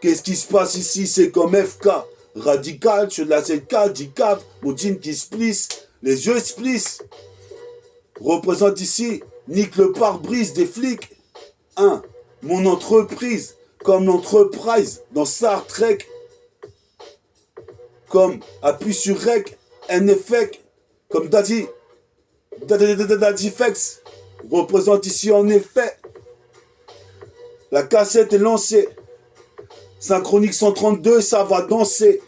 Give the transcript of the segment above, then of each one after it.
Qu'est-ce qui se passe ici? C'est comme FK. Radical, sur la ZK, DICAP, mon jean qui se plisse, les yeux se plissent. Représente ici, nique le pare-brise des flics. Mon entreprise, comme l'entreprise dans Star Trek. Comme appuie sur Rec, NFX, comme Daddy Fex. Représente ici en effet. La cassette est lancée. Synchronique 132, ça va danser.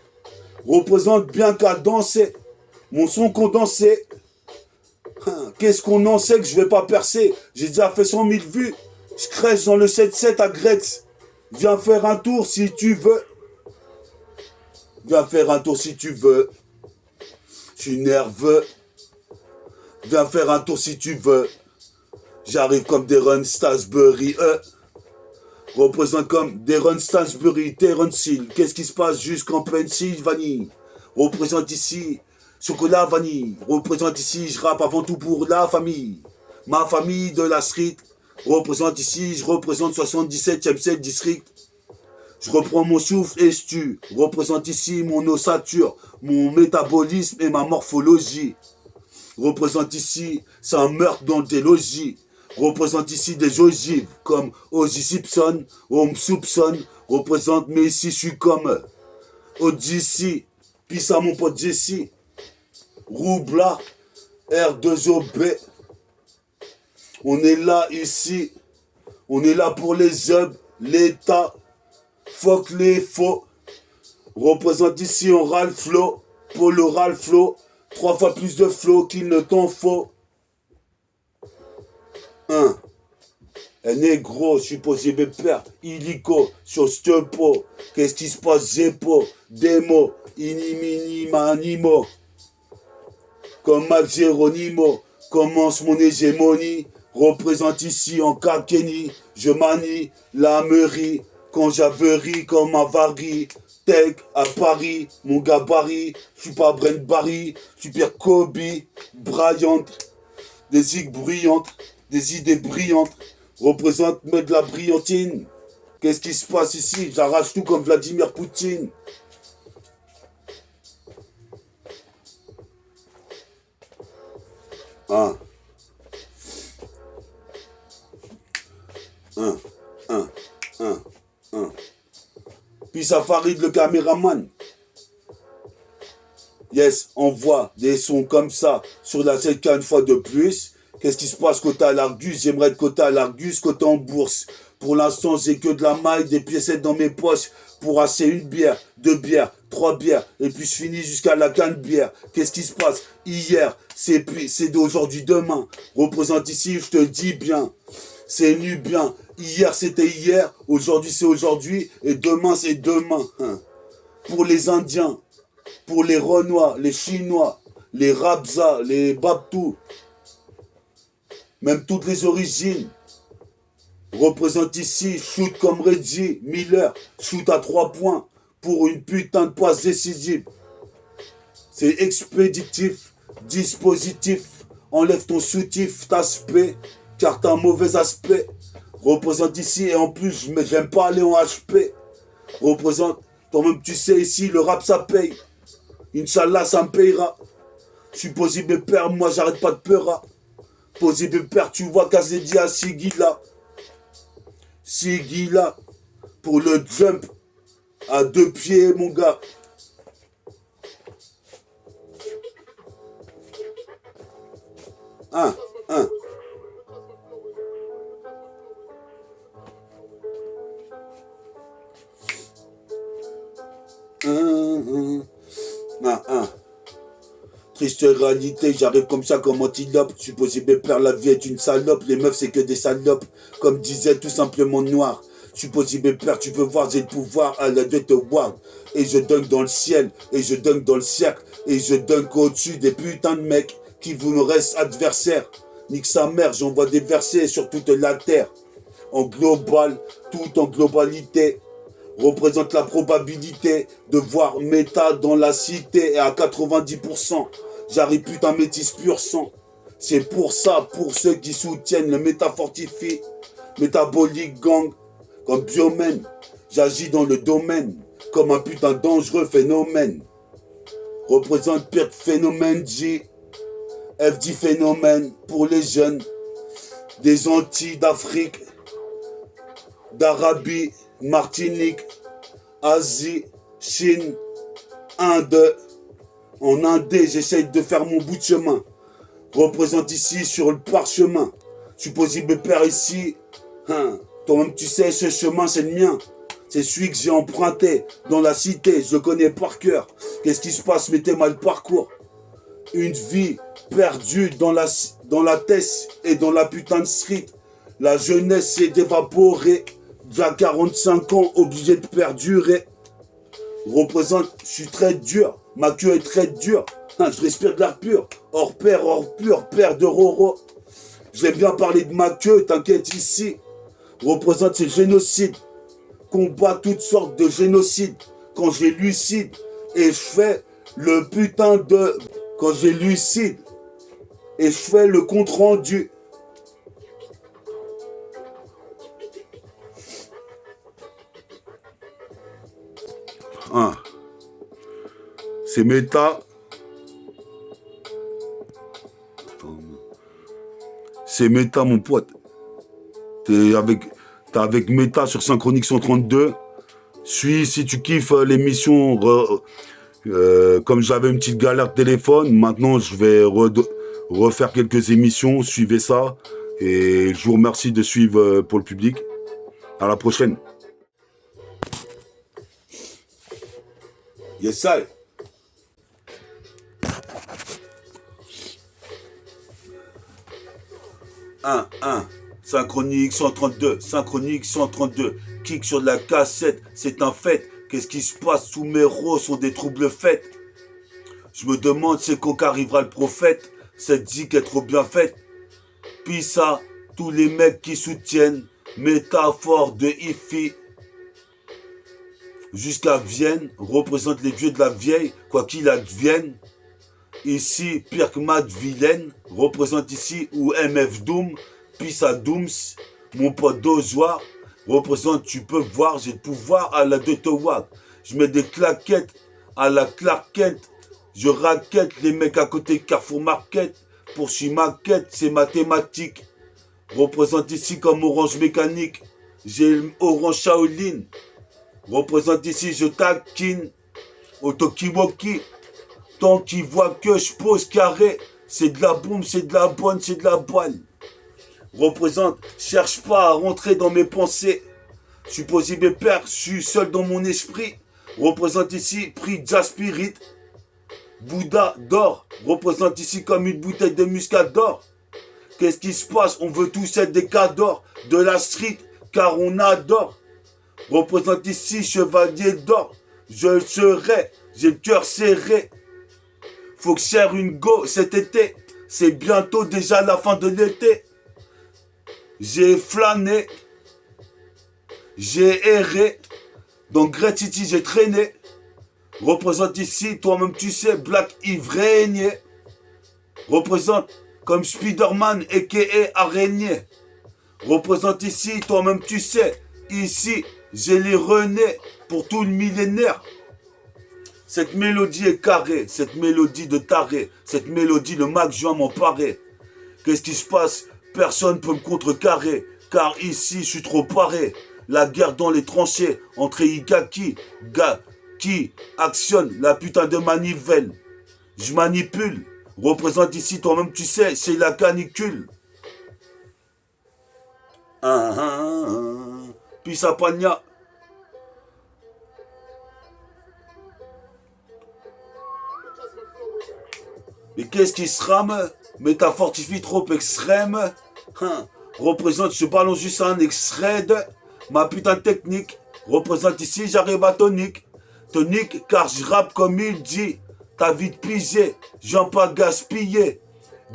Représente bien qu'à danser. Mon son condensé. Qu'est-ce qu'on en sait que je vais pas percer? J'ai déjà fait 100 000 vues. Je crèche dans le 7-7 à Gretz. Viens faire un tour si tu veux. Viens faire un tour si tu veux. Je suis nerveux. Viens faire un tour si tu veux. J'arrive comme Darren Stansbury. Représente comme Darren Stansbury, Terence Hill. Qu'est-ce qui se passe jusqu'en Pennsylvanie? Représente ici chocolat vanille. Représente ici, je rappe avant tout pour la famille. Ma famille de la street. Représente ici, je représente 77e 7 district. Je reprends mon souffle et je tue. Représente ici mon ossature, mon métabolisme et ma morphologie. Représente ici, c'est un meurtre dans tes logis. Représente ici des ogives comme Ozzy Simpson, on me soupçonne. Représente, mais ici je suis comme Odyssey. Pisse à mon pote Jesse. Roubla, R2OB. On est là ici. On est là pour les œuvres, l'État. Fuck les faux. Représente ici, on râle flow. Polo râle flow. 3 fois plus de flow qu'il ne t'en faut. Négro, je suis posé mes pères. Illico, sur ce pot. Qu'est-ce qui se passe? Zépo, démo, inimini, manimo. Comme Max Geronimo, commence mon hégémonie. Représente ici en Kakeni. Je manie la mairie. Quand j'averie comme avarie. Tech à Paris, mon gabarit. Je suis pas Brent Barry. Je suis Pierre Kobe. Braillante. Des zigs bruyantes. Des idées brillantes. Représente mais de la brillantine. Qu'est-ce qui se passe ici? J'arrache tout comme Vladimir Poutine. Puis ça Farid le caméraman. Yes, on voit des sons comme ça sur la ZK une fois de plus. Qu'est-ce qui se passe côté à l'Argus? J'aimerais être côté à l'Argus, côté en bourse. Pour l'instant, j'ai que de la maille, des piécettes dans mes poches. Pour assez une bière, 2 bières, 3 bières. Et puis je finis jusqu'à la canne bière. Qu'est-ce qui se passe? Hier, c'est d'aujourd'hui, demain. Représente ici, je te dis bien. C'est nu bien. Hier, c'était hier. Aujourd'hui, c'est aujourd'hui. Et demain, c'est demain. Pour les Indiens, pour les Renois, les Chinois, les Rabza, les Babtou. Même toutes les origines. Représente ici, shoot comme Reggie Miller, shoot à 3 points pour une putain de passe décisive. C'est expéditif, dispositif. Enlève ton soutif, t'aspect, car t'as un mauvais aspect. Représente ici et en plus, j'aime pas aller en HP. Représente, toi-même tu sais ici, le rap ça paye. Inch'Allah, ça me payera. Je suis possible père, moi j'arrête pas de peur. Possible père, tu vois Kazedi à Sigila. Sigila, pour le jump à 2 pieds, mon gars. Un. Triste réalité, j'arrive comme ça comme antilope. Je suis possible perdre la vie est une salope. Les meufs c'est que des salopes. Comme disait tout simplement noir. Je suis possible perdre, tu peux voir, j'ai le pouvoir à la de Ward. Et je dunk dans le ciel, et je dunk dans le cercle. Et je dunk au-dessus des putains de mecs qui vous me restent adversaires. Nique sa mère, j'envoie des versets sur toute la terre. En global, tout en globalité. Représente la probabilité de voir méta dans la cité et à 90%. J'arrive putain métis pur sang. C'est pour ça, pour ceux qui soutiennent le méta fortifié, métabolique gang, comme Biomène. J'agis dans le domaine comme un putain de dangereux phénomène. Représente pire phénomène J. F dit phénomène pour les jeunes des Antilles, d'Afrique, d'Arabie, Martinique, Asie, Chine, Inde. En Indé, j'essaye de faire mon bout de chemin. Représente ici sur le parchemin. Je suis possible père ici. Hein. Toi-même tu sais, ce chemin c'est le mien. C'est celui que j'ai emprunté dans la cité. Je le connais par cœur. Qu'est-ce qui se passe? Mettez-moi le parcours. Une vie perdue dans la tête et dans la putain de street. La jeunesse s'est évaporée. Déjà 45 ans, obligé de perdurer. Représente, je suis très dur. Ma queue est très dure. Hein, je respire de l'air pur. Hors pair, hors pur, père de Roro. J'aime bien parler de ma queue, t'inquiète ici. Représente ce génocide. Combat toutes sortes de génocides. Quand j'ai lucide et je fais le putain de... Quand j'ai lucide et je fais le compte rendu. Hein. C'est méta. C'est méta, mon pote. T'es avec méta sur Synchronique 132. Suis si tu kiffes l'émission. Comme j'avais une petite galère de téléphone, maintenant je vais refaire quelques émissions. Suivez ça. Et je vous remercie de suivre pour le public. À la prochaine. Yes, sir. Synchronique 132, Synchronique 132, kick sur la cassette, c'est un fait. Qu'est-ce qui se passe? Sous mes rôles sont des troubles faits. Je me demande c'est quand qu'arrivera le prophète. Cette zik est trop bien faite. Puis ça, tous les mecs qui soutiennent, métaphore de Ifi. Jusqu'à Vienne, représente les vieux de la vieille, quoi qu'il advienne. Ici, pire que Matt Vilaine, représente ici, ou MF Doom, puis à Dooms, mon pote Dozoir, représente, tu peux voir, j'ai le pouvoir à la de Towak. Je mets des claquettes à la Clark Kent, je raquette les mecs à côté Carrefour Market, poursuis ma quête, c'est mathématique. Représente ici comme Orange Mécanique, j'ai Orange Shaolin. Représente ici, je taquine, au Tokiwoki. Tant qu'ils voient que je pose carré, c'est de la bombe, c'est de la bonne, c'est de la bonne. Représente, cherche pas à rentrer dans mes pensées. Je suis possible père, je suis seul dans mon esprit. Représente ici, prix Jaspirit. Bouddha d'or, représente ici comme une bouteille de muscat d'or. Qu'est-ce qui se passe? On veut tous être des cadors de la street, car on adore. Représente ici, chevalier d'or. Je le serai, j'ai le cœur serré. Faut que je serre une go cet été. C'est bientôt déjà la fin de l'été. J'ai flâné. J'ai erré. Dans Great City, j'ai traîné. Représente ici, toi-même tu sais, Black Ivraigné. Représente comme Spider-Man a.k.a. araignée. Représente ici, toi-même tu sais, ici, j'ai les renais pour tout le millénaire. Cette mélodie est carrée, cette mélodie de taré, cette mélodie de Mac Juin m'emparer. Qu'est-ce qui se passe? Personne peut me contrecarrer, car ici je suis trop paré. La guerre dans les tranchées entre Ikaki, gars qui actionne la putain de manivelle. Je manipule, représente ici toi-même tu sais, c'est la canicule. Puis ça pagna. Mais qu'est-ce qui se rame? Métafortifie trop extrême. Représente, je balance juste un extrait de ma putain de technique. Représente ici, j'arrive à tonique. Tonique, car je rappe comme il dit. T'as vite pigé, j'en pas gaspillé.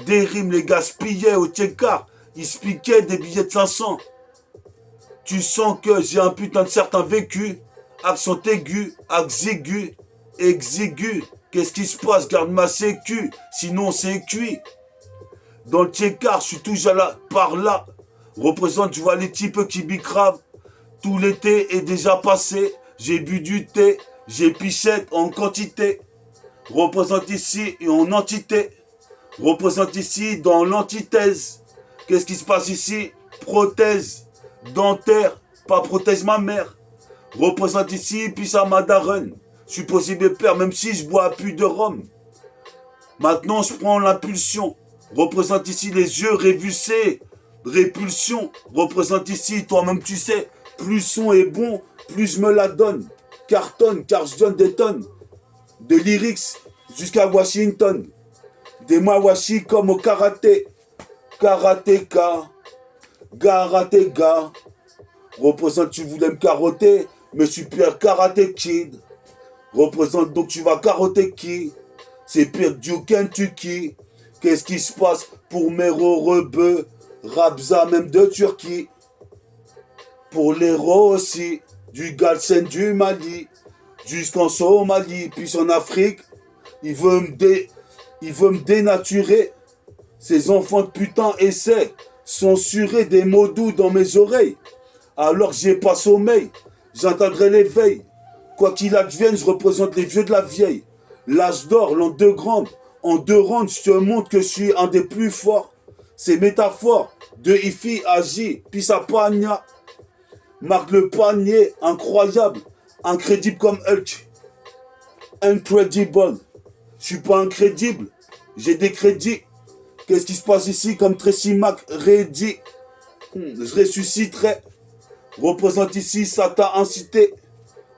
Des rimes les gaspillaient au tchékar. Ils se piquaient des billets de 500. Tu sens que j'ai un putain de certain vécu. Accent aigu, exigu, exigu. Qu'est-ce qui se passe? Garde ma sécu, sinon c'est cuit. Dans le tchékar, je suis toujours là, par là. Représente, je vois les types qui bicravent. Tout l'été est déjà passé. J'ai bu du thé. J'ai pichette en quantité. Représente ici et en entité. Représente ici dans l'antithèse. Qu'est-ce qui se passe ici? Prothèse. Dentaire. Pas prothèse ma mère. Représente ici puis ça ma daronne. Je suis possible père même si je bois plus de rhum. Maintenant je prends l'impulsion. Représente ici les yeux révulsés. Répulsion. Représente ici, toi-même tu sais, plus son est bon, plus je me la donne. Cartonne, car je donne des tonnes. De lyrics jusqu'à Washington. Des mawashi comme au karaté. Karatéka. Karatéga. Représente tu voulais me carotter, mais je suis pire karaté kid. Représente donc tu vas carotter qui? C'est pire du Kentucky. Qu'est-ce qui se passe pour Mero Rebeu? Rabza même de Turquie. Pour l'héros aussi. Du Galsen du Mali. Jusqu'en Somalie. Puis en Afrique. Il veut me dénaturer. Ces enfants de putain essaient. Censurer des mots doux dans mes oreilles. Alors que j'ai pas sommeil. J'entendrai l'éveil. Quoi qu'il advienne, je représente les vieux de la vieille. L'âge d'or, l'an 2 grandes. En 2 rounds, je te montre que je suis un des plus forts. Ces métaphores de Ifi agit, puis sa pagna. Marque le panier, incroyable. Incrédible comme Hulk. Incredible. Je suis pas incrédible. J'ai des crédits. Qu'est-ce qui se passe ici comme Tracy McReady? Je ressusciterai. Représente ici, ça t'a incité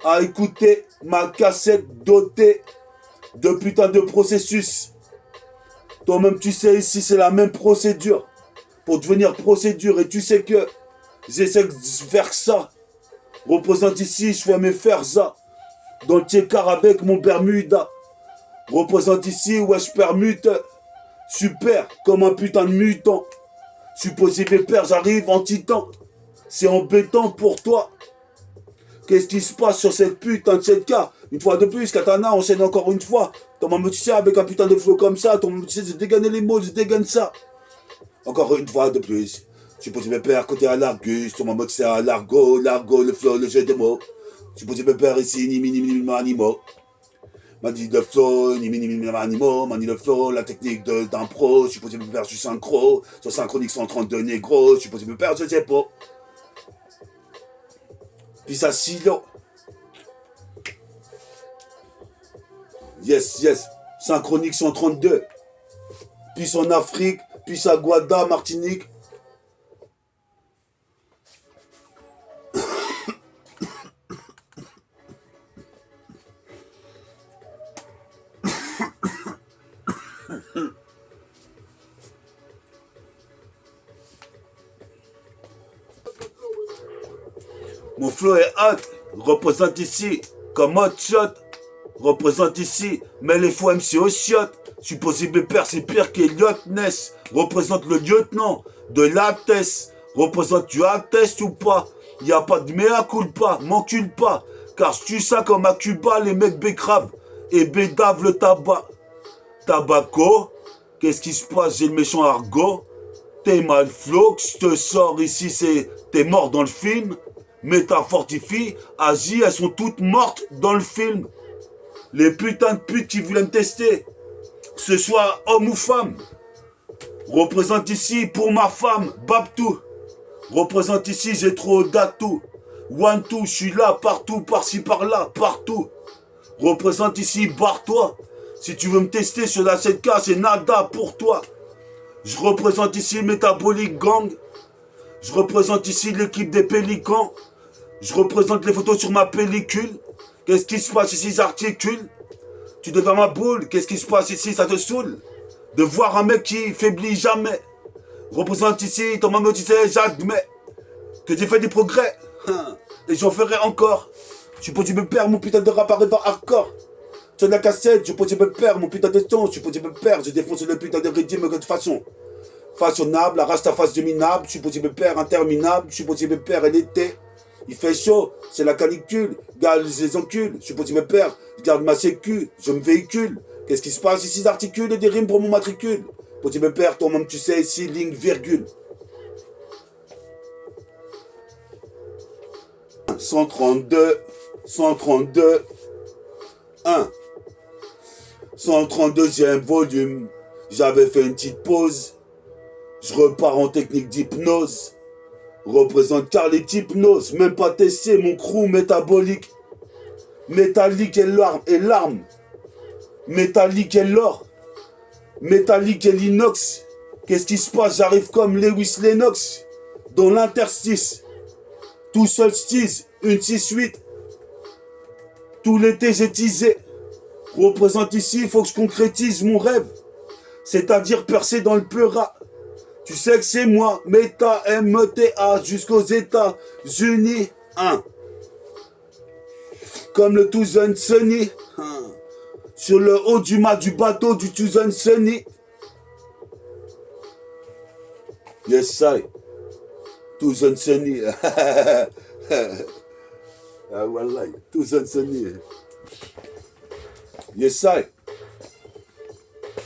à écouter ma cassette dotée de putain de processus. Toi-même tu sais ici c'est la même procédure pour devenir procédure et tu sais que j'essaie de faire ça. Représente ici, je fais mes faire ça dans le tiécar avec mon Bermuda. Représente ici, ouais je permute. Super, comme un putain de mutant. Supposé mes pères, j'arrive en titan. C'est embêtant pour toi. Qu'est-ce qui se passe sur cette putain de cette cas? Une fois de plus, Katana enchaîne encore une fois. Ton maman, tu sais, avec un putain de flow comme ça, ton maman, tu sais, je dégaine les mots, je dégaine ça. Encore une fois de plus. Supposé mes pères côté à l'Argus, ton maman, tu sais, à l'argot, le flow, le jeu des mots. Supposé mes pères ici, ni mini, mini, animo. Mani le flow, ni mini, mini, animo. Mani le flow, la technique d'un pro. Supposé mes pères, je suis synchro. Sur synchronique 132 négro. Supposé mes pères, je sais pas. Puis ça silo. Yes, yes. Synchronique 132. Puis en Afrique. Puis à Guada, Martinique. Mon flow est hot. Représente ici. Comme hot shot. Représente ici. Mais les faux MC au chiottes. Supposé mes pères, c'est pire qu'Eliot Ness. Représente le lieutenant de l'Attest. Représente tu attestes ou pas? Y a pas de mea culpa, m'encule pas. Car je tue ça comme à Cuba, les mecs bécraves. Et bédave le tabac. Tabaco. Qu'est-ce qui se passe? J'ai le méchant argot. T'es mal flow, je te sors ici, t'es mort dans le film. Métafortifie, agis, elles sont toutes mortes dans le film. Les putains de putes qui voulaient me tester. Que ce soit homme ou femme. Représente ici pour ma femme, Babtou. Représente ici, j'ai trop d'atout. One, two, je suis là, partout, par-ci, par-là, partout. Représente ici, barre-toi. Si tu veux me tester sur la 7K, c'est nada pour toi. Je représente ici le Métabolique Gang. Je représente ici l'équipe des Pélicans. Je représente les photos sur ma pellicule. Qu'est-ce qui se passe ici, j'articule? Tu devais ma boule, qu'est-ce qui se passe ici, ça te saoule? De voir un mec qui faiblit jamais. Représente ici, ton maman, tu sais, j'admets que j'ai fait des progrès. Et j'en ferai encore. Je peux me perdre mon putain de rap arrivant hardcore. Sur la cassette, je peux me perdre mon putain de son. Je peux me perdre, je défonce le putain de rythme de façon fashionable, arrache ta face de minable. Je peux me perdre interminable. Je peux me perdre l'été. Il fait chaud, c'est la canicule. Garde les encules, je peux me perdre. Je garde ma sécu, je me véhicule. Qu'est-ce qui se passe ici, d'articules et des rimes pour mon matricule? Peux-tu me perdre, toi-même tu sais, ici, ligne, virgule. 132, 132, 1. 132e volume. J'avais fait une petite pause. Je repars en technique d'hypnose. Représente Carlet Hypnose. Même pas testé mon crew métabolique. Métallique et l'arme. Métallique et l'or. Métallique et l'inox. Qu'est-ce qui se passe? J'arrive comme Lewis Lennox. Dans l'interstice. Tout seul stise. Une 6-8. Tout l'été j'ai teasé. Représente ici, il faut que je concrétise mon rêve. C'est-à-dire percer dans le Peura. Tu sais que c'est moi, Meta, M-E-T-A, jusqu'aux États-Unis. 1. Comme le Tucson Sunny. Sur le haut du mât du bateau du Tucson Sunny. Yes, I. Tucson Sunny. Ah, voilà, Tucson Sunny. Yes, I.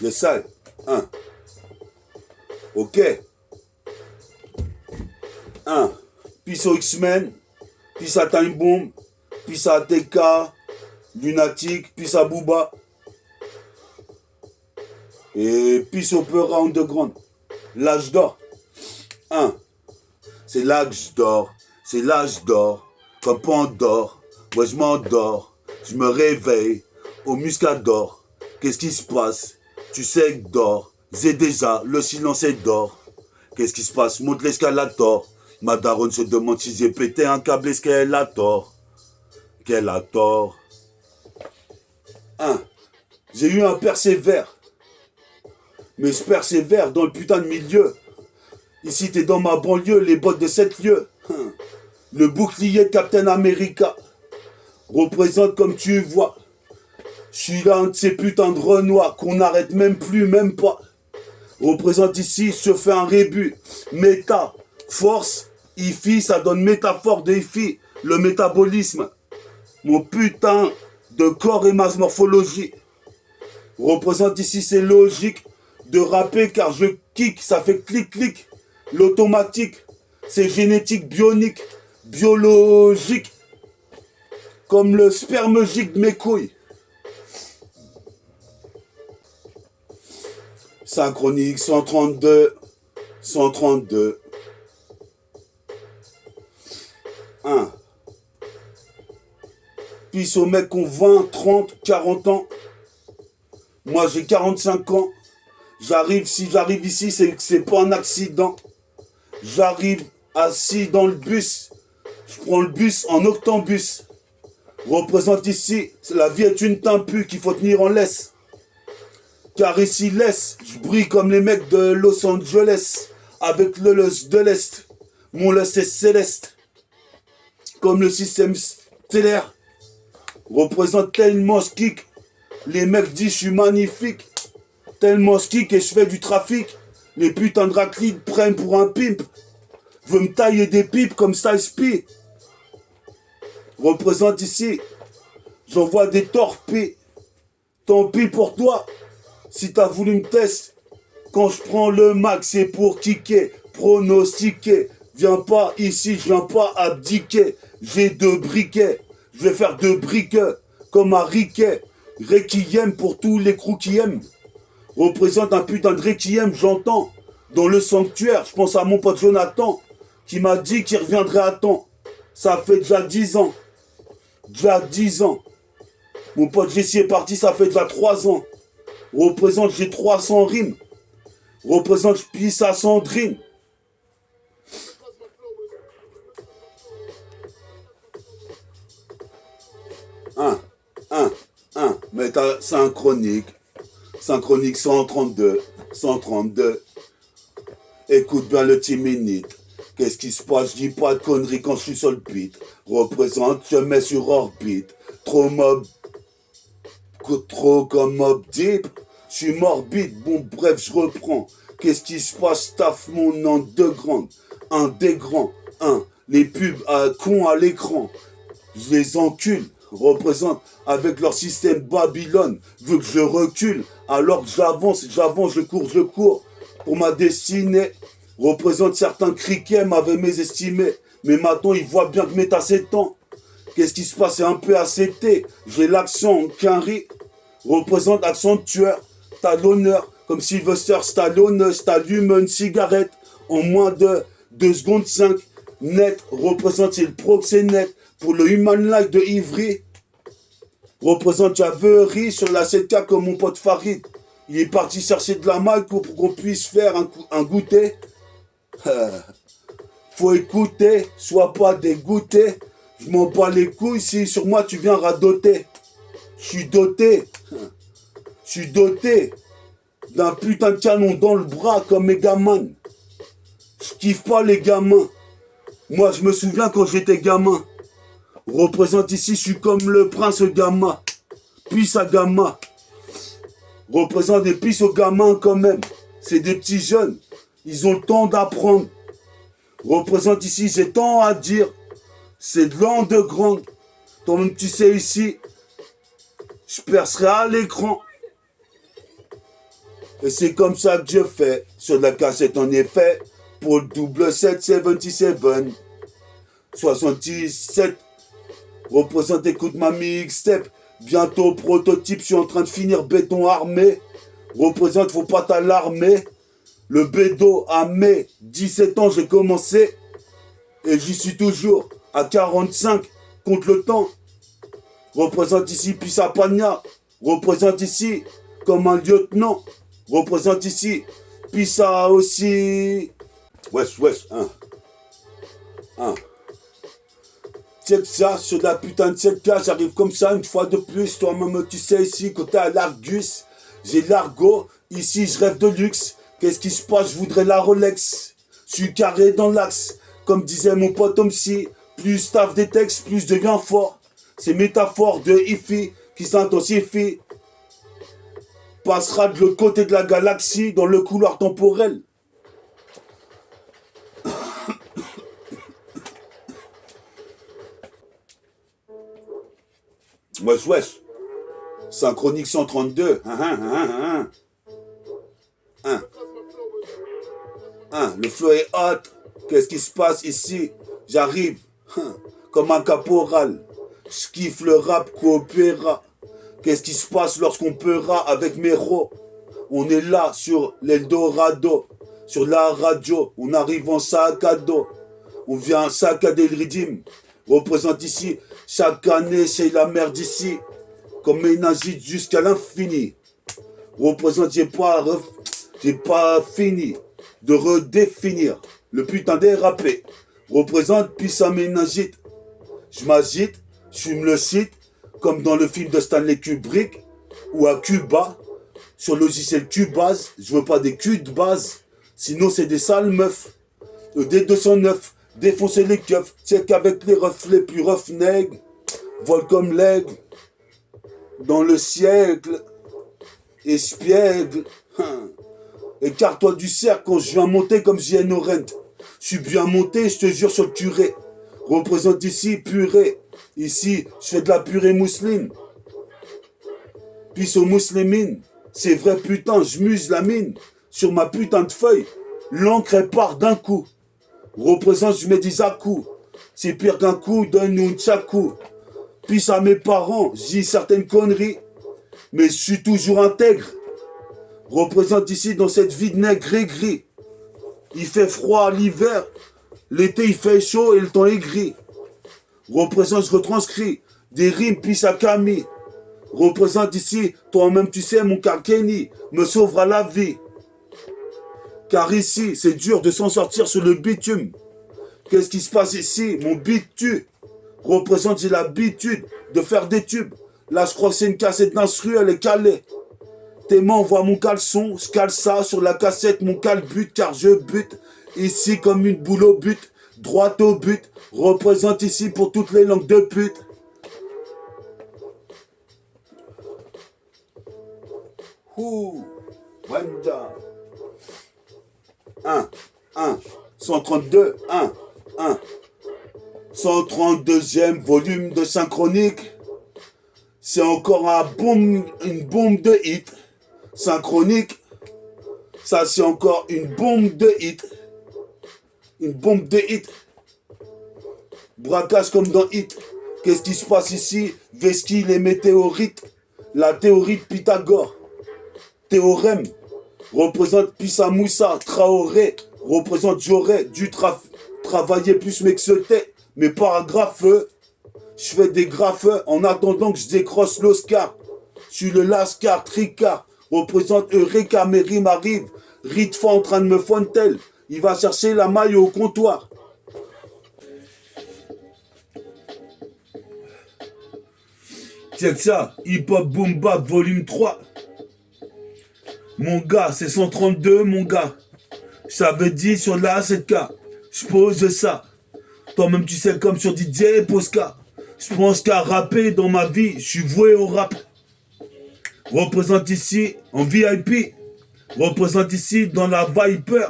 Yes, I. 1. Ok. 1. Peace au X-Men. Peace à Time Bomb. Peace à TK. Lunatic. Peace à Booba. Et peace au Peura Underground. L'âge d'or. 1. C'est l'âge d'or. C'est l'âge d'or. Comme Pandore. Moi je m'endors. Je me réveille. Au Muscador. Qu'est-ce qui se passe? Tu sais que d'or. J'ai déjà, le silence est d'or. Qu'est-ce qui se passe? Monte l'escalator. Ma daronne se demande si j'ai pété un câble, est-ce qu'elle a tort? Qu'elle a tort. 1. J'ai eu un persévère. Mais je persévère dans le putain de milieu. Ici t'es dans ma banlieue, les bottes de 7 lieues. Le bouclier de Captain America représente comme tu vois. Je suis l'un de ces putains de renois qu'on n'arrête même plus, même pas. Représente ici, je fais un rébut. Méta, force, IFI, ça donne métaphore de IFI. Le métabolisme. Mon putain de corps et ma morphologie. Représente ici, c'est logique de rapper car je kick, ça fait clic-clic. L'automatique, c'est génétique, bionique, biologique. Comme le spermogique de mes couilles. Synchronique 132, 132. 1. Puis aux mecs qui ont 20, 30, 40 ans. Moi j'ai 45 ans. Si j'arrive ici, c'est pas un accident. J'arrive assis dans le bus. Je prends le bus en octambus. Représente ici, la vie est une timpu qu'il faut tenir en laisse. Car ici, je brille comme les mecs de Los Angeles, avec le lust de l'Est. Mon lust est céleste, comme le système stellaire. Représente tellement je kick, les mecs disent je suis magnifique. Tellement je kick et je fais du trafic. Les putains de raclides prennent pour un pimp. Veut me tailler des pipes comme Size P. Représente ici, j'envoie des torpilles. Tant pis pour toi. Si t'as voulu me tester, quand je prends le max, c'est pour kicker, pronostiquer. Viens pas ici, je viens pas abdiquer. J'ai 2 briquets, je vais faire 2 briques, comme un riquet. Requiem pour tous les crews qui aiment. Représente un putain de requiem, j'entends. Dans le sanctuaire, je pense à mon pote Jonathan, qui m'a dit qu'il reviendrait à temps. Ça fait déjà 10 ans. Déjà 10 ans. Mon pote Jessie est parti, ça fait déjà 3 ans. Représente, j'ai 300 rimes. Représente, je pisse à Sandrine. Un. Méta synchronique. Synchronique 132. 132. Écoute bien le 10 minutes. Qu'est-ce qui se passe? Je dis pas de conneries quand je suis sur le beat. Représente, je mets sur orbite. Trop comme Mob Deep. Je suis morbide, bon bref, je reprends. Qu'est-ce qui se passe? Taf mon nom de grande. Un des grands, les pubs à cons à l'écran. Je les encule, représente avec leur système Babylone. Veut que je recule, alors que j'avance, je cours. Pour ma destinée, représente certains criquets m'avaient mésestimé. Mais maintenant, ils voient bien que Méta s'étend. Qu'est-ce qui se passe? C'est un peu ACT. J'ai l'accent Quinry. Représente accent tueur. T'as l'honneur. Comme Sylvester Stallone, je t'allume une cigarette. En moins de 2 secondes 5. Net. Représente le proxénète. Pour le Human Life de Ivry. Représente Javery sur la 7K comme mon pote Farid. Il est parti chercher de la maille pour qu'on puisse faire un goûter. Faut écouter, sois pas dégoûté. Je m'en bats les couilles si sur moi tu viens radoter. Je suis doté. Je suis doté d'un putain de canon dans le bras comme Megaman. Je kiffe pas les gamins. Moi je me souviens quand j'étais gamin. Représente ici, je suis comme le prince Gamma. Pisse à Gamma. Représente des pisses aux gamins quand même. C'est des petits jeunes. Ils ont le temps d'apprendre. Représente ici, j'ai tant à dire. C'est de l'underground. Toi-même tu sais ici, je percerai à l'écran. Et c'est comme ça que je fais. Sur la cassette en effet. Pour le double 777. 77. Représente, écoute ma mixtape. Bientôt prototype, je suis en train de finir béton armé. Représente, faut pas t'alarmer. Le bédo à mai 17 ans, j'ai commencé. Et j'y suis toujours à 45 contre le temps. Représente ici Pissapagna. Représente ici comme un lieutenant. Représente ici Pissa aussi. Wesh, hein. Check ça, sur la putain de 7K, j'arrive comme ça une fois de plus. Toi-même, tu sais ici, côté à l'Argus, j'ai l'argot. Ici, je rêve de luxe. Qu'est-ce qui se passe? Je voudrais la Rolex. Je suis carré dans l'axe. Comme disait mon pote Omsi, plus taf des textes, plus devient fort. Ces métaphores de Ifi qui s'intensifient. Passera de l'autre côté de la galaxie dans le couloir temporel. Wesh. Synchronique 132. Le flow est hot. Qu'est-ce qui se passe ici? J'arrive comme un caporal. Je kiffe le rap coopéra. Qu'est-ce qui se passe lorsqu'on peura avec Mero? On est là sur l'Eldorado. Sur la radio. On arrive en sac à dos. On vient saccader le rythme. Représente ici. Chaque année, c'est la merde ici. Comme ménagite jusqu'à l'infini. Représente, j'ai pas fini de redéfinir le putain dérapé. Représente, puis ça ménagite. Je m'agite, je fume le shit, comme dans le film de Stanley Kubrick, ou à Cuba, sur le logiciel Cubase. Je veux pas des culs de base, sinon c'est des sales meufs. D209, défoncer les keufs, check avec les reflets plus roughneck, vol comme l'aigle, dans le siècle, espiègle. Écarte-toi du cercle quand je viens monter comme J.N. Orent. Je suis bien monté, je te jure, sur le curé. Représente ici, purée. Ici, je fais de la purée mousseline. Puis aux mousselimines, c'est vrai putain, je muse la mine. Sur ma putain de feuille, l'encre elle part d'un coup. Représente, je mets des à-coups. C'est pire qu'un coup, donne-nous une chaque-coup. Puis à mes parents, je dis certaines conneries. Mais je suis toujours intègre. Représente ici dans cette vie de nègre et gris. Il fait froid l'hiver, l'été il fait chaud et le temps est gris. Représente, je retranscris des rimes puis à Camille. Représente ici, toi-même tu sais mon Kenny me sauvera la vie. Car ici c'est dur de s'en sortir sur le bitume. Qu'est-ce qui se passe ici? Mon beat tue. Représente, j'ai l'habitude de faire des tubes. Là je crois que c'est une cassette d'instru, elle est calée. Tes mains envoient mon caleçon, je cale ça sur la cassette, mon calbute, car je bute ici comme une boule au but, droite au but, représente ici pour toutes les langues de pute. Wanda. 132, 132e volume de synchronique. C'est encore une bombe de hit. Synchronique, ça c'est encore une bombe de hit. Une bombe de hit. Braquage comme dans Hit. Qu'est-ce qui se passe ici? Veski, les météorites. La théorie de Pythagore. Théorème. Représente Pissa Moussa. Traoré. Représente j'aurais dû travailler plus mais que c'était. Mes paragraphes, je fais des graphes en attendant que je décroche l'Oscar. Je suis le Lascar, Tricard. Représente Eureka, mes rimes arrivent. Ritfa en train de me fontel. Il va chercher la maille au comptoir. Check ça, Hip Hop Boom Bap volume 3. Mon gars, c'est 132, mon gars. Ça veut dire sur la 7K. Je pose ça. Toi-même, tu sais, comme sur DJ Posca. Je pense qu'à rapper dans ma vie, je suis voué au rap. Représente ici en VIP. Représente ici dans la Viper.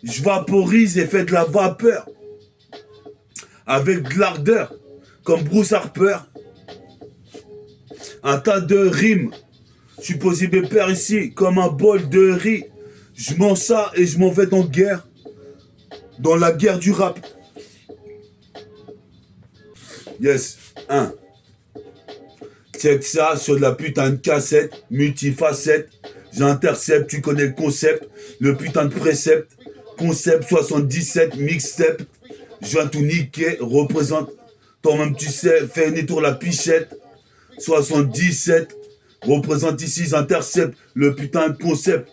Je vaporise et fais de la vapeur. Avec de l'ardeur, comme Bruce Harper. Un tas de rimes. Je suis posé mes pères ici, comme un bol de riz. Je mange ça et je m'en vais dans guerre. Dans la guerre du rap. Yes, 1. Check ça sur de la putain de cassette, multifacette. J'intercepte, tu connais le concept. Le putain de précepte. Concept 77, mixtape. Je viens tout niquer, représente. Toi-même tu sais, fais un tour la pichette. 77, représente ici, j'intercepte le putain de concept.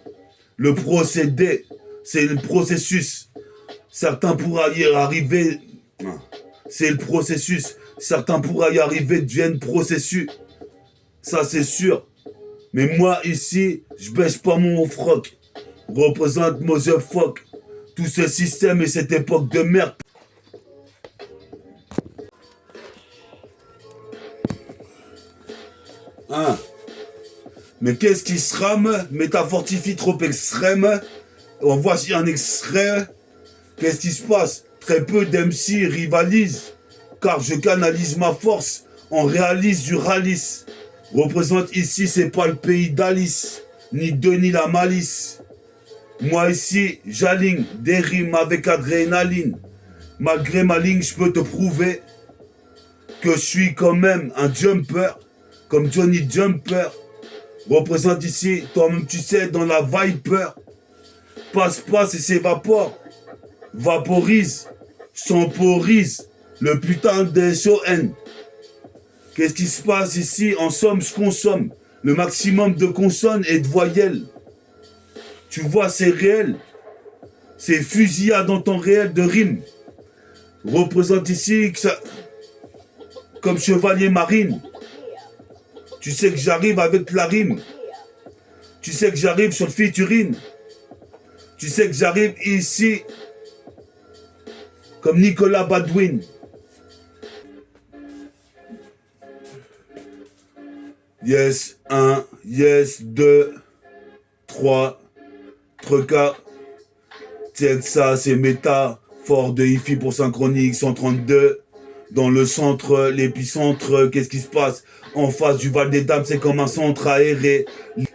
Le procédé, c'est le processus. Certains pourraient y arriver. C'est le processus. Certains pourraient y arriver, deviennent processus. Ça c'est sûr. Mais moi ici, je baisse pas mon froc. Représente motherfuck. Tout ce système et cette époque de merde. Hein. Mais qu'est-ce qui se rame? Métafortifie trop extrême. On voit un extrait. Qu'est-ce qui se passe? Très peu d'MC rivalisent. Car je canalise ma force. On réalise du ralice. Représente ici, c'est pas le pays d'Alice. Ni Denis la malice. Moi ici, j'aligne des rimes avec adrénaline. Malgré ma ligne, je peux te prouver que je suis quand même un jumper. Comme Johnny Jumper. Représente ici, toi-même tu sais, dans la Viper. Passe et s'évapore. Vaporise, s'emporise. Le putain de SON. Qu'est-ce qui se passe ici? En somme, je consomme le maximum de consonnes et de voyelles. Tu vois, c'est réel. C'est fusillade en temps réel de rimes. Représente ici que ça, comme chevalier marine. Tu sais que j'arrive avec la rime. Tu sais que j'arrive sur le featuring. Tu sais que j'arrive ici comme Nicolas Badwin. Yes, 1, yes, 2, 3, 3K. Check ça, c'est méta. Fort de hi-fi pour synchronique, 132. Dans le centre, l'épicentre, qu'est-ce qui se passe? En face du Val des Dames, c'est comme un centre aéré. Je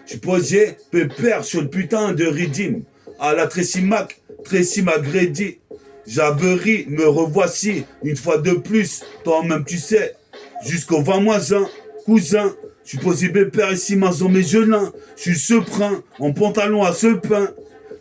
suis posé pépère sur le putain de Redeem. À la Tracy Mac, Tracy McGrady. J'averie, me revoici, une fois de plus. Toi-même, tu sais, jusqu'au 20-1, cousin. Je suis posé pépère ici, dans mes gelins. Je suis seprin, en pantalon à ce pain.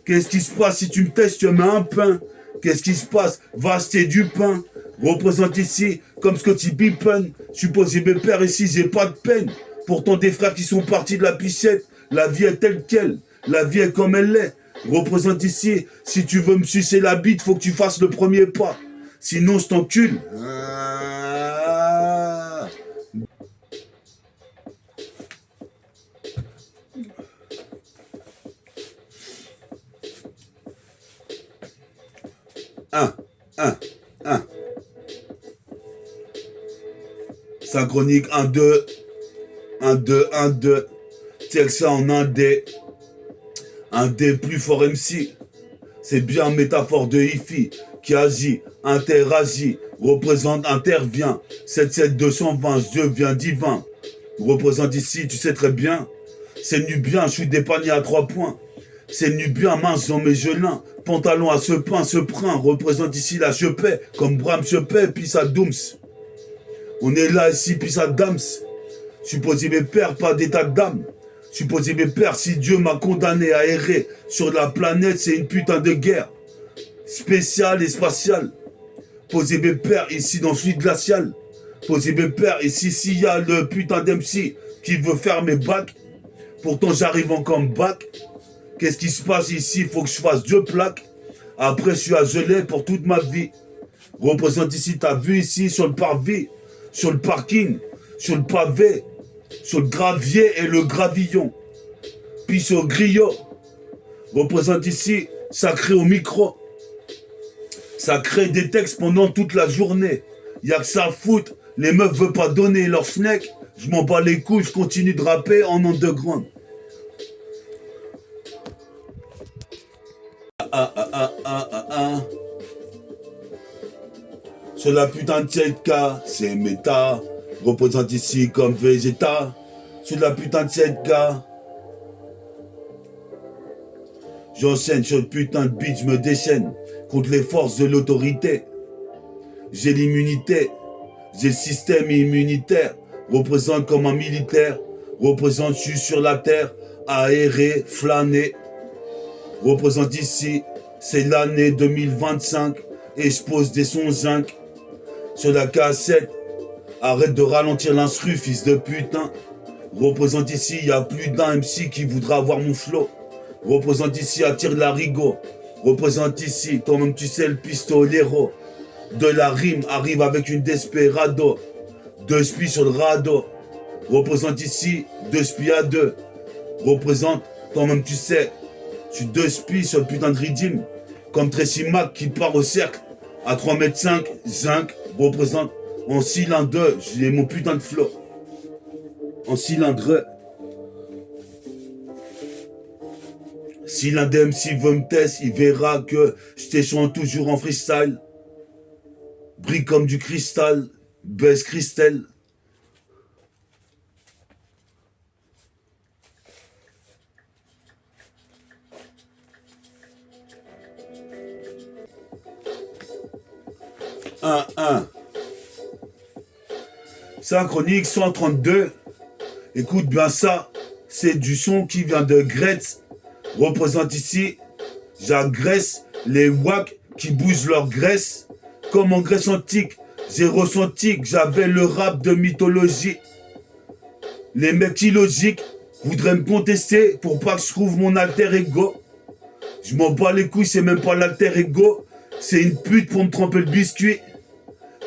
Qu'est-ce qui se passe si tu me testes, je te mets un pain? Qu'est-ce qui se passe? Va acheter du pain. Représente ici comme Scotty Pippen. Je suis posé mes pères ici, j'ai pas de peine. Pourtant des frères qui sont partis de la pichette. La vie est telle qu'elle. La vie est comme elle est. Représente ici, si tu veux me sucer la bite, faut que tu fasses le premier pas. Sinon je t'encule. Un. Synchronique 1, 2. 1, 2, 1, 2. Check ça en un D. Un D plus fort MC. C'est bien métaphore de hi-fi qui agit, interagit, représente, intervient. 77220, je deviens divin. Représente ici, tu sais très bien. C'est nubien, je suis des paniers à 3 points. C'est nubien, mince dans mes gelins. Pantalon à ce pain, ce prin. Représente ici la chepée, comme Bram Chepet, puis sa Dooms. On est là ici, puis ça dams. Supposé mes pères, pas d'état d'âme. Supposé mes pères, si Dieu m'a condamné à errer sur la planète, c'est une putain de guerre. Spéciale et spatiale. Posez mes pères ici dans le fluide glacial. Posez mes pères ici, s'il y a le putain d'MC qui veut faire mes bacs. Pourtant j'arrive en comeback. Qu'est-ce qui se passe ici? Faut que je fasse 2 plaques. Après je suis à gelé pour toute ma vie. Représente ici, t'as vu ici sur le parvis, sur le parking, sur le pavé, sur le gravier et le gravillon. Puis sur le griot. Représente ici, ça crée au micro. Ça crée des textes pendant toute la journée. Y'a que ça à foutre. Les meufs veulent pas donner leur snack. Je m'en bats les couilles, je continue de rapper en underground. Sur la putain de Tchelka, c'est méta. Représente ici comme Vegeta. Sur la putain de Tchelka. J'enchaîne sur le putain de beat, je me déchaîne contre les forces de l'autorité. J'ai l'immunité, j'ai le système immunitaire. Représente comme un militaire. Représente, je suis sur la terre, aéré, flâner. Représente ici, c'est l'année 2025 et je pose des sons zinc sur la cassette. Arrête de ralentir l'instru, fils de putain. Représente ici, il y a plus d'un MC qui voudra avoir mon flow. Représente ici, attire la rigo. Représente ici, toi-même tu sais le pistolero. De la rime arrive avec une desperado. 2 spies sur le radeau. Représente ici, 2 spies à 2. Représente, toi-même tu sais. Je suis 2 spies sur le putain de rythme. Comme Tracy Mac qui part au cercle. À 3,5 m, zinc. Représente en cylindre. J'ai mon putain de flow. En cylindre. Si l'un des MC veut me tester, il verra que je t'échante toujours en freestyle. Brille comme du cristal, baisse Christelle. Synchronique 132. Écoute bien ça. C'est du son qui vient de Gretz. Représente ici, j'agresse les wacks qui bougent leur graisse. Comme en Grèce antique, j'ai ressenti que j'avais le rap de mythologie. Les mecs illogiques voudraient me contester pour pas que je trouve mon alter ego. Je m'en bats les couilles, c'est même pas l'alter ego. C'est une pute pour me tremper le biscuit.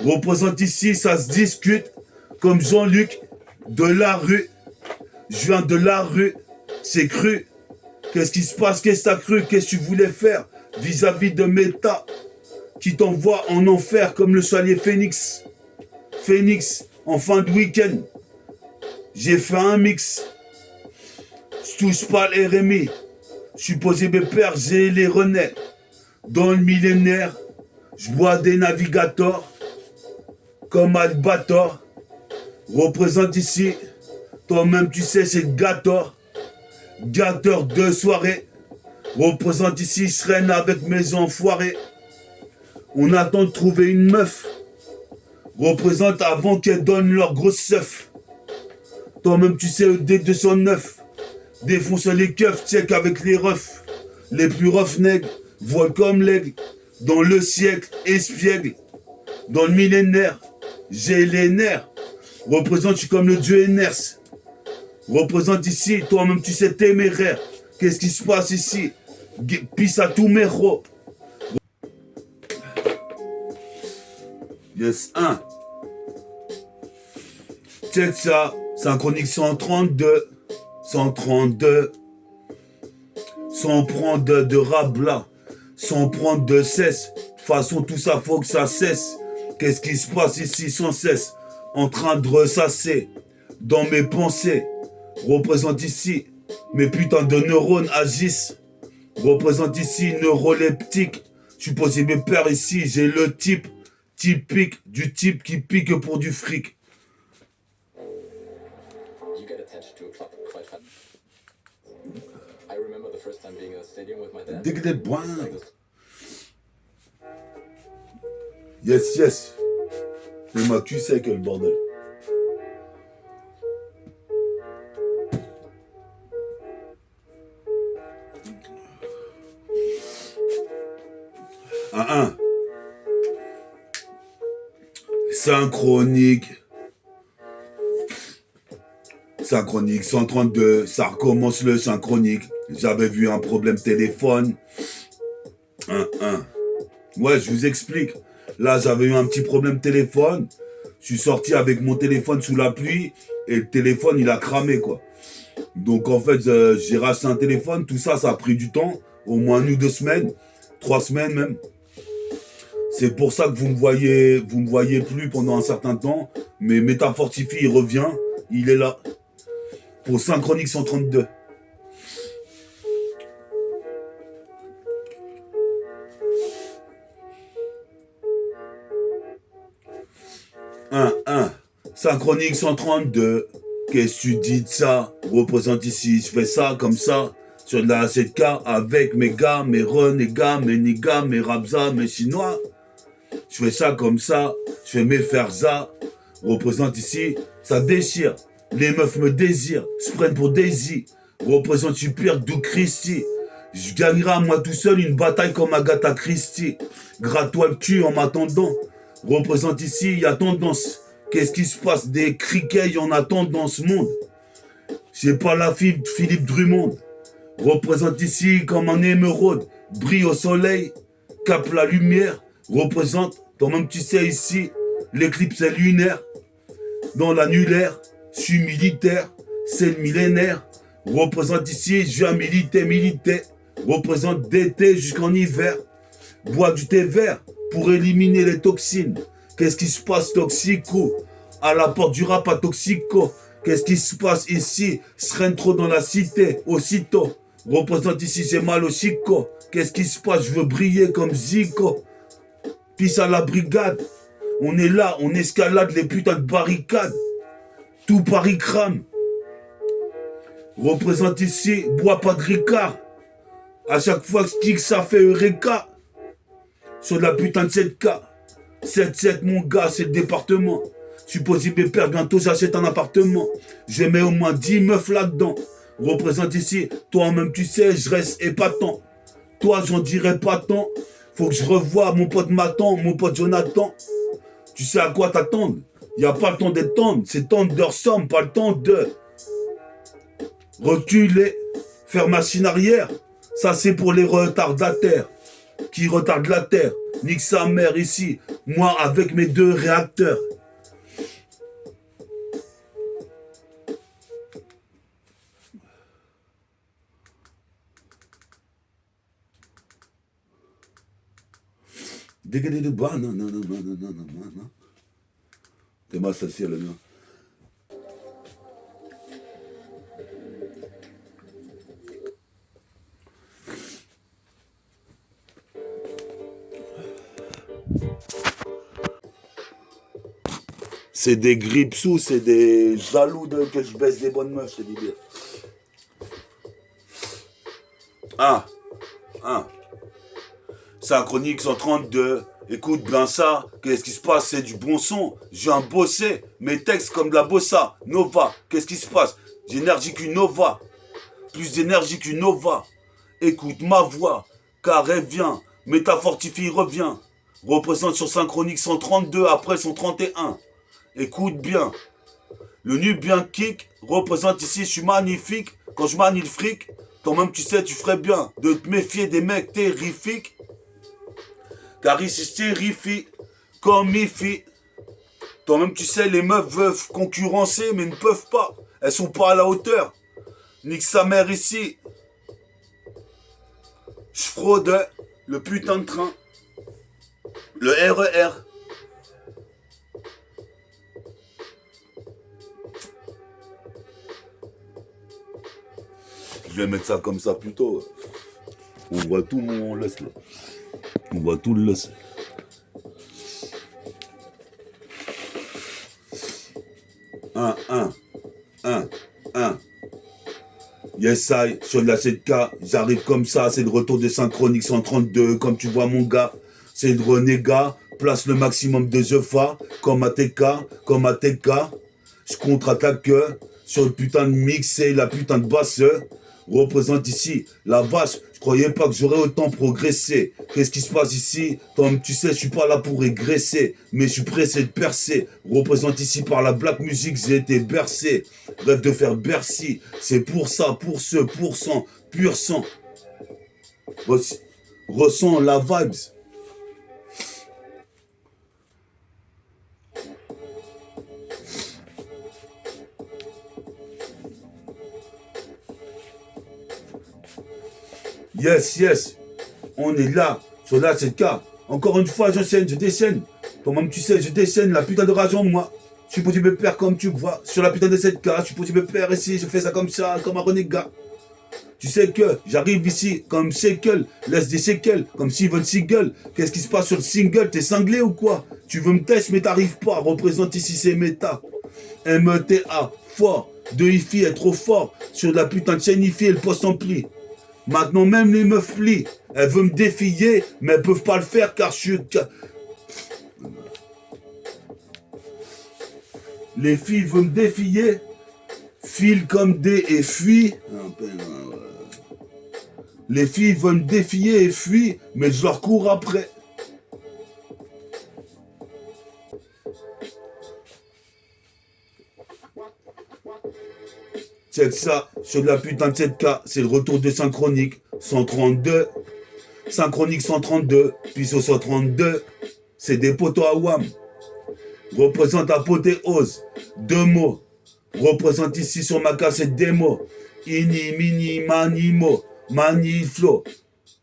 Représente ici, ça se discute. Comme Jean-Luc, de la rue. Je viens de la rue, c'est cru. Qu'est-ce qui se passe? Qu'est-ce que t'as cru? Qu'est-ce que tu voulais faire vis-à-vis de Meta qui t'envoie en enfer comme le soigné Phoenix. Phoenix, en fin de week-end, j'ai fait un mix. Je touche pas le RMI. Je suis posé mes pères, j'ai les renais. Dans le millénaire, je bois des navigators comme Albator. Représente ici, toi-même tu sais c'est Gator. Gâteur de soirée. Représente ici, je traîne avec mes enfoirés. On attend de trouver une meuf. Représente avant qu'elle donne leur grosse seuf. Toi-même tu sais ED209. Défonce les keufs, check avec les refs. Les plus refs nègres, volent comme l'aigle. Dans le siècle, espiègle. Dans le millénaire, j'ai les nerfs. Représente, je suis comme le dieu Eners. Représente ici, toi-même tu sais téméraire. Qu'est-ce qui se passe ici? Pisse à tous mes ros. Yes, 1. Check ça. Synchronique 132. 132. Sans prendre de rabla. Sans prendre de cesse. De toute façon, tout ça, faut que ça cesse. Qu'est-ce qui se passe ici sans cesse? En train de ressasser dans mes pensées. Représente ici, mes putains de neurones agissent. Représente ici, neuroleptique. Je suis posé mes pères ici, j'ai le type typique du type qui pique pour du fric. Dig des boins. Yes, yes. Mais ma cul sec, le bordel. 1. Synchronique. Synchronique 132, ça recommence le synchronique. J'avais vu un problème téléphone. 1. Ouais, je vous explique. Là, j'avais eu un petit problème téléphone. Je suis sorti avec mon téléphone sous la pluie et le téléphone, il a cramé, quoi. Donc, en fait, j'ai racheté un téléphone. Tout ça, ça a pris du temps. Au moins 1 ou 2 semaines. 3 semaines même. C'est pour ça que vous me voyez plus pendant un certain temps. Mais Métafortify, il revient. Il est là. Pour Synchronique 132. 1. Synchronique 132. Qu'est-ce que tu dis de ça? Représente ici. Je fais ça comme ça. Sur de la 7K avec mes gars, mes renégats, mes niggas, mes rabza, mes chinois. Je fais ça comme ça. Je fais mes ferza. Représente ici. Ça déchire. Les meufs me désirent. Se prennent pour Daisy. Représente super d'où Christy. Je gagnerai à moi tout seul une bataille comme Agatha Christie. Gratte-toi le cul en m'attendant. Représente ici, il y a tendance. Qu'est-ce qui se passe? Des criquets, il y en a tant dans ce monde. J'ai pas la fille de Philippe Drummond. Représente ici comme un émeraude. Brille au soleil, capte la lumière. Représente, toi-même tu sais ici, l'éclipse est lunaire. Dans l'annulaire, je suis militaire, c'est le millénaire. Représente ici, je viens militer. Représente d'été jusqu'en hiver. Bois du thé vert pour éliminer les toxines. Qu'est-ce qui se passe toxico? À la porte du rap à toxico. Qu'est-ce qui se passe ici? Sereine trop dans la cité, aussitôt. Représente ici, j'ai mal au chico. Qu'est-ce qui se passe? Je veux briller comme Zico. Pisse à la brigade. On est là, on escalade les putains de barricades. Tout Paris crame. Représente ici, bois pas de Ricard. À chaque fois que je kick, ça fait Eureka. Sur de la putain de 7K. 7-7, mon gars, c'est le département. Je suis possible de perdre, bientôt j'achète un appartement. Je mets au moins 10 meufs là-dedans. Représente ici, toi-même tu sais, je reste épatant. Toi, j'en dirais pas tant. Faut que je revoie mon pote Matan, mon pote Jonathan. Tu sais à quoi t'attendre? Y a pas le temps d'être tendre, c'est temps de somme, pas le temps de reculer, faire machine arrière. Ça c'est pour les retardataires qui retardent la terre. Nique sa mère ici, moi avec mes 2 réacteurs. Dégagez de bas, non. T'es mal associé le mien. C'est des gripsous, c'est des jaloux de que je baisse des bonnes meufs, je te dis bien. 1. Synchronique 132. Écoute bien ça, qu'est-ce qui se passe? C'est du bon son. Je viens bosser mes textes comme de la bossa nova. Qu'est-ce qui se passe? J'énergie qu'une nova. Plus d'énergie qu'une nova. Écoute ma voix, car elle vient. Métafortify revient. Représente sur Synchronique 132 après 131. Écoute bien. Le Nubien kick représente ici, je suis magnifique. Quand je manie le fric, toi-même tu sais, tu ferais bien de te méfier des mecs terrifiques. Car ici je terrifie comme Mifi. Toi-même tu sais, les meufs veulent concurrencer mais ne peuvent pas. Elles sont pas à la hauteur. Nique sa mère ici. Je fraude le putain de train. Le RER. Je vais mettre ça comme ça plutôt. On voit tout mon laisse là. On voit tout le laisse. Un. Yes, I, sur la 7K, j'arrive comme ça, c'est le retour de Synchronique 132, comme tu vois mon gars, c'est le renégat, place le maximum de Jefa, comme à TK, je contre-attaque sur le putain de mix et la putain de basse, Représente ici la vache. Je croyais pas que j'aurais autant progressé. Qu'est-ce qui se passe ici? Comme tu sais, je suis pas là pour régresser, mais je suis pressé de percer. Représente ici par la black music, j'ai été bercé. Rêve de faire Bercy. C'est pour ça, pour ce, pour sang, pur sang. Ressens la vibes. Yes, yes. On est là, sur la 7K. Encore une fois, j'enchaîne, je déchaîne. Toi-même, tu sais, je déchaîne la putain de rage en moi. Je suis posé me perdre comme tu vois. Sur la putain de 7K, je suis posé me perdre ici. Je fais ça comme ça, comme un renégat. Tu sais que j'arrive ici comme Sequel, laisse des séquelles, comme Steven Seagal. Qu'est-ce qui se passe sur le single? T'es cinglé ou quoi? Tu veux me tester mais t'arrives pas. Représente ici ces méta. META, fort. De hi-fi est trop fort. Sur de la putain de chaîne hi-fi et le poste en pli. Maintenant même les meufs plient. Elles veulent me défier, mais elles peuvent pas le faire car je suis... Les filles veulent me défier. Filent comme des et fuient. Les filles veulent me défier et fuient, mais je leur cours après. Check ça, sur de la putain de 7K, c'est le retour de Synchronique 132. Synchronique 132, puis sur 132, c'est des poteaux à WAM. Représente apothéose, 2 mots. Représente ici sur ma cassette démo. Ini, mini, mani, mo, mani, flow.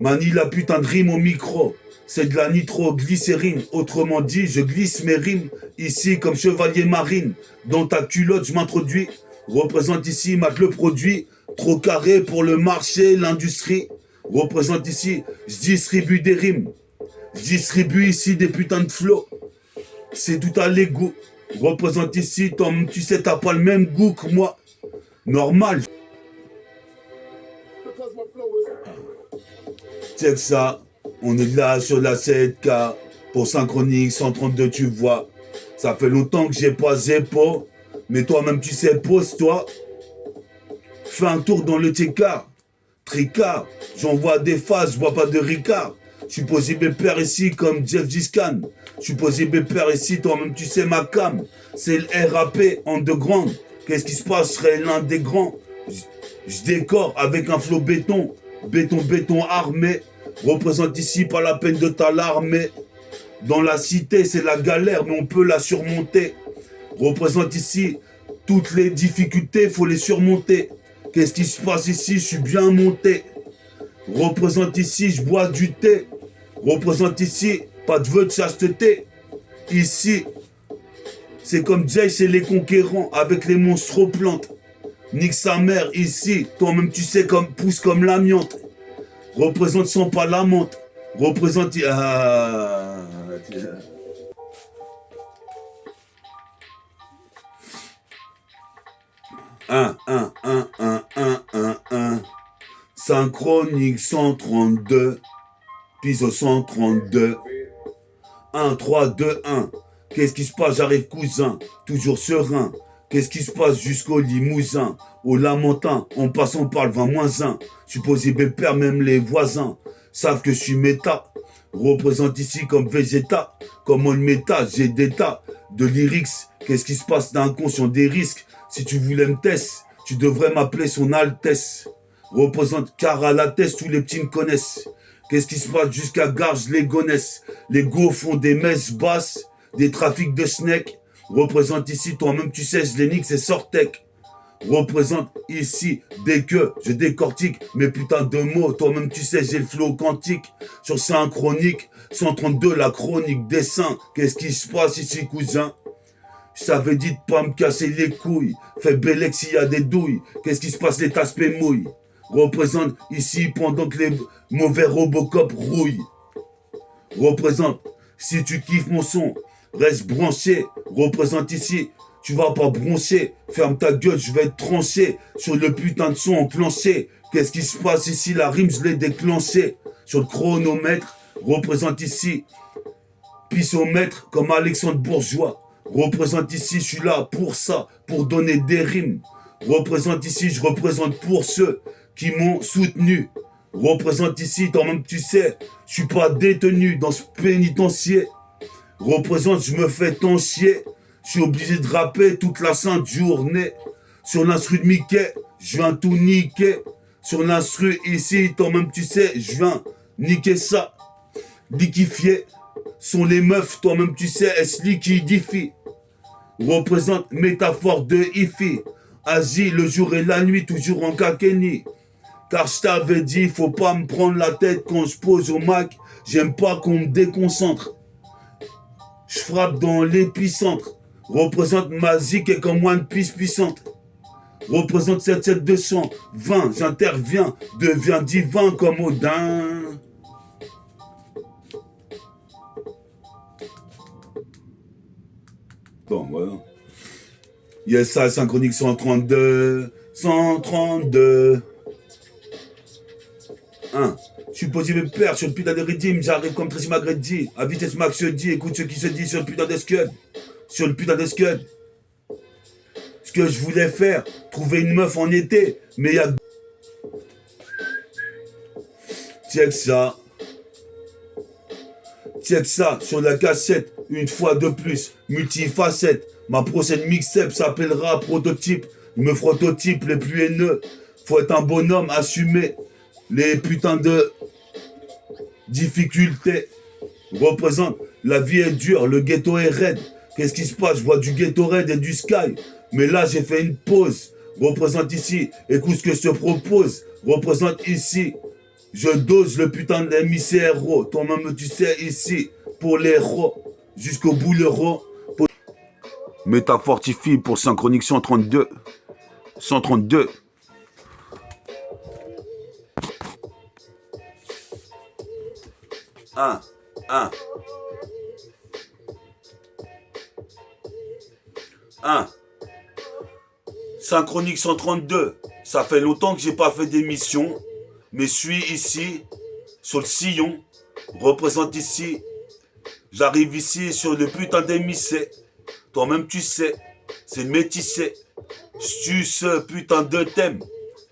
Mani la putain de rime au micro. C'est de la nitroglycérine. Autrement dit, je glisse mes rimes. Ici comme chevalier marine. Dans ta culotte, je m'introduis. Représente ici, mate le produit. Trop carré pour le marché, l'industrie. Représente ici, je distribue des rimes. Je distribue ici des putains de flots. C'est tout à l'égo. Représente ici, toi, tu sais, t'as pas le même goût que moi. Normal. Check ça. On est là sur la 7K. Pour Synchronique 132, tu vois. Ça fait longtemps que j'ai pas Zeppo. Mais toi-même, tu sais, pose-toi. Fais un tour dans le Tricard. Tricard. J'envoie des phases, je vois pas de Ricard. Je suis posé mes pères ici comme Jeff Giscan. Je suis posé mes pères ici, toi-même, tu sais, ma cam. C'est le RAP underground. Qu'est-ce qui se passe? Je serais l'un des grands. Je décore avec un flot béton. Béton armé. Représente ici pas la peine de t'alarmer. Dans la cité, c'est la galère, mais on peut la surmonter. Représente ici toutes les difficultés, faut les surmonter. Qu'est-ce qui se passe ici? Je suis bien monté. Représente ici, je bois du thé. Représente ici, pas de vœux de chasteté. Ici, c'est comme Jay chez les conquérants, avec les monstres plantes. Nique sa mère ici, toi-même tu sais, comme pousse comme l'amiante. Représente sans pas la menthe. Représente... Synchronique 132. Puis au 132. 1, 3, 2, 1. Qu'est-ce qui se passe? J'arrive cousin. Toujours serein. Qu'est-ce qui se passe jusqu'au Limousin? Au Lamentin, en passant par le 20-1. Je suis posé père, même les voisins savent que je suis méta. Représente ici comme Vegeta. Comme on méta, j'ai des tas de lyrics. Qu'est-ce qui se passe d'inconscient des risques? Si tu voulais me tester, tu devrais m'appeler son Altesse. Représente car à la tête, tous les petits me connaissent. Qu'est-ce qui se passe jusqu'à Garges, les Gonesse? Les go font des messes basses, des trafics de snake. Représente ici, toi-même tu sais, je les nique, c'est Sortec. Représente ici, dès que je décortique mes putains de mots, toi-même tu sais, j'ai le flow quantique. Sur Synchronique 132, la chronique des saints. Qu'est-ce qui se passe ici, cousin? Je t'avais dit de pas me casser les couilles. Fais Bélec s'il y a des douilles. Qu'est-ce qui se passe, les taspes mouillent? Représente ici pendant que les mauvais Robocop rouillent. Représente, si tu kiffes mon son, reste branché. Représente ici, tu vas pas broncher. Ferme ta gueule, je vais te trancher. Sur le putain de son enclenché. Qu'est-ce qui se passe ici? La rime, je l'ai déclenché. Sur le chronomètre, représente ici. Pissomètre comme Alexandre Bourgeois. Représente ici, je suis là pour ça, pour donner des rimes. Représente ici, je représente pour ceux qui m'ont soutenu. Représente ici, toi-même tu sais, je suis pas détenu dans ce pénitencier. Représente, je me fais ton chier. Je suis obligé de rapper toute la sainte journée. Sur l'instru de Mickey, je viens tout niquer. Sur l'instru ici, toi-même tu sais, je viens niquer ça. Liquifier sont les meufs, toi-même tu sais, elles se liquidifient. Représente métaphore de Ifi. Agis le jour et la nuit, toujours en kakeni. Car je t'avais dit, faut pas me prendre la tête quand je pose au Mac. J'aime pas qu'on me déconcentre. Je frappe dans l'épicentre. Représente ma zik et comme One Piece puissante. Représente 77220. J'interviens, deviens divin comme Odin. Bon, voilà. Yes, ça, synchronique 132. 132. Je suis posé mes pères sur le putain de Redeem, j'arrive comme Tracy McGrady, à vitesse max je dis, écoute ce qui se dit sur le putain de Scud. Sur le putain de Scud. Ce que je voulais faire, trouver une meuf en été, mais y'a... Check ça. Check ça, sur la cassette, une fois de plus, multifacette. Ma prochaine mixtape s'appellera Prototype. Il me prototype les plus haineux. Faut être un bonhomme, assumer les putains de difficultés. Représente, la vie est dure, le ghetto est raide. Qu'est-ce qui se passe? Je vois du ghetto raide et du sky. Mais là, j'ai fait une pause. Représente ici, écoute ce que je te propose. Représente ici. Je dose le putain d'MICRO. Toi-même, tu sais, ici, pour les héros. Jusqu'au bout, l'euro. Pour... Métafortifie pour synchronique 132. 132. Synchronique 132. Ça fait longtemps que j'ai pas fait d'émission. Mais je suis ici, sur le sillon. Représente ici. J'arrive ici sur le putain d'émissé. Toi-même tu sais. C'est métissé. Je tue ce putain de thème.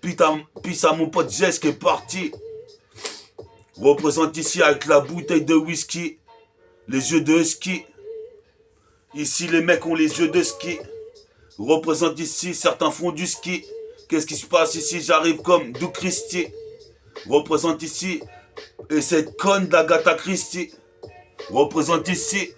Putain, pisse à mon pote Jess qui est parti. Représente ici avec la bouteille de whisky. Les yeux de ski. Ici les mecs ont les yeux de ski. Représente ici, certains font du ski. Qu'est-ce qui se passe ici? J'arrive comme Doug Christie. Représente ici. Et cette conne d'Agatha Christie. Représente ici.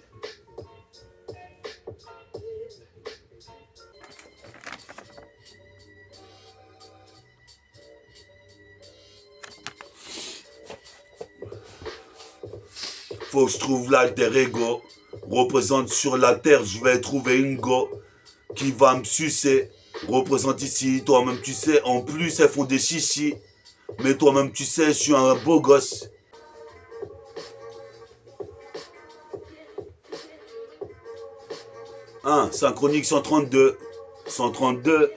Faut que je trouve l'alter ego. Représente sur la terre, je vais trouver une go qui va me sucer. Représente ici, toi-même tu sais, en plus elles font des chichis. Mais toi-même tu sais, je suis un beau gosse. Synchronique 132. 132.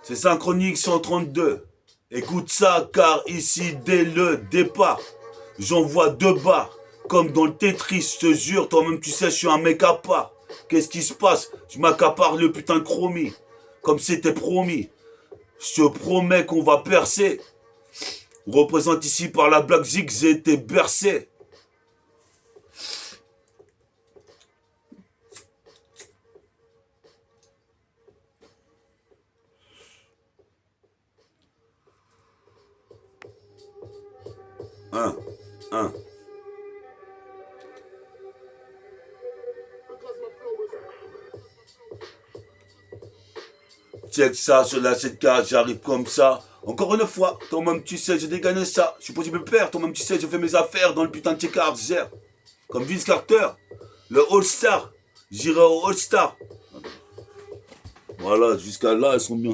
C'est synchronique 132. Écoute ça, car ici, dès le départ, j'envoie 2 barres. Comme dans le Tetris, je te jure, toi-même tu sais, je suis un mec à part. Qu'est-ce qui se passe? Je m'accapare le putain de chromie. Comme c'était promis. Je te promets qu'on va percer. Représente ici par la Black Zig, j'ai été bercé. Check ça sur la 7K, j'arrive comme ça. Encore une fois, toi-même tu sais, j'ai dégagné ça. Je suis posé me perdre, toi-même tu sais, je fais mes affaires dans le putain de check comme Vince Carter, le All-Star. J'irai au All-Star. Voilà, jusqu'à là, elles sont bien.